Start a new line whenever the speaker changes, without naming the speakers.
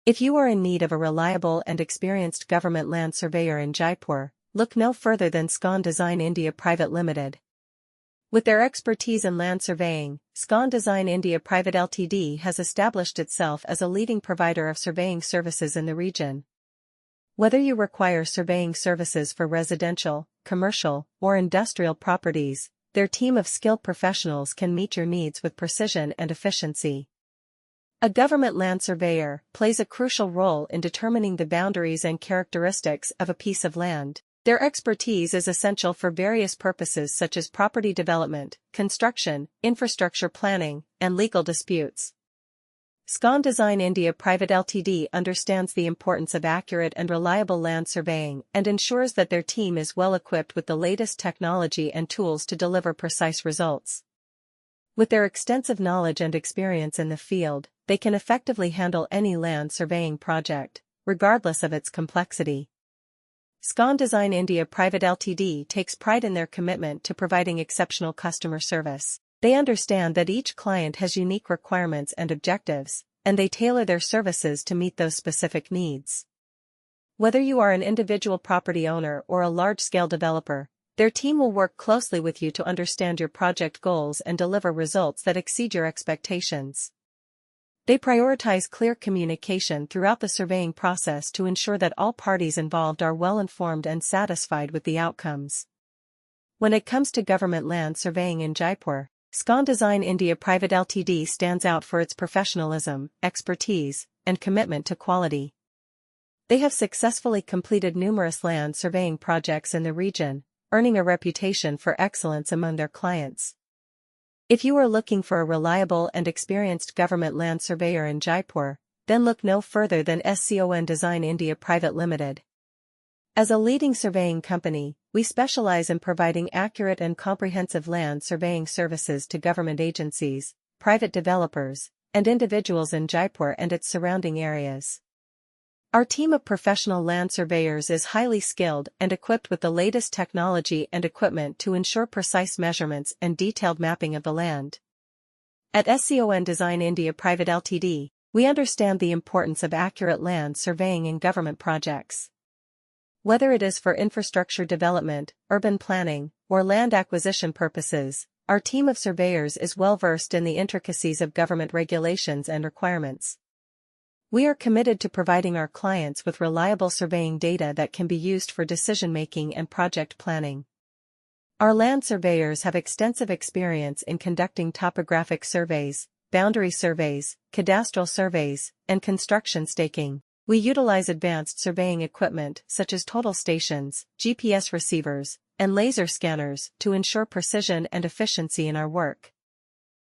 If you are in need of a reliable and experienced government land surveyor in Jaipur, look no further than Scon Design India Private Limited. With their expertise in land surveying, Scon Design India Private Ltd has established itself as a leading provider of surveying services in the region. Whether you require surveying services for residential, commercial, or industrial properties, their team of skilled professionals can meet your needs with precision and efficiency. A government land surveyor plays a crucial role in determining the boundaries and characteristics of a piece of land. Their expertise is essential for various purposes such as property development, construction, infrastructure planning, and legal disputes. Scon Design India Private Ltd understands the importance of accurate and reliable land surveying and ensures that their team is well equipped with the latest technology and tools to deliver precise results. With their extensive knowledge and experience in the field, they can effectively handle any land surveying project, regardless of its complexity. Scon Design India Private Ltd takes pride in their commitment to providing exceptional customer service. They understand that each client has unique requirements and objectives, and they tailor their services to meet those specific needs. Whether you are an individual property owner or a large-scale developer, their team will work closely with you to understand your project goals and deliver results that exceed your expectations. They prioritize clear communication throughout the surveying process to ensure that all parties involved are well informed and satisfied with the outcomes. When it comes to government land surveying in Jaipur, Scon Design India Private Ltd stands out for its professionalism, expertise, and commitment to quality. They have successfully completed numerous land surveying projects in the region, earning a reputation for excellence among their clients. If you are looking for a reliable and experienced government land surveyor in Jaipur, then look no further than Scon Design India Private Limited. As a leading surveying company, we specialize in providing accurate and comprehensive land surveying services to government agencies, private developers, and individuals in Jaipur and its surrounding areas. Our team of professional land surveyors is highly skilled and equipped with the latest technology and equipment to ensure precise measurements and detailed mapping of the land. At Scon Design India Private Ltd, we understand the importance of accurate land surveying in government projects. Whether it is for infrastructure development, urban planning, or land acquisition purposes, our team of surveyors is well versed in the intricacies of government regulations and requirements. We are committed to providing our clients with reliable surveying data that can be used for decision-making and project planning. Our land surveyors have extensive experience in conducting topographic surveys, boundary surveys, cadastral surveys, and construction staking. We utilize advanced surveying equipment such as total stations, GPS receivers, and laser scanners to ensure precision and efficiency in our work.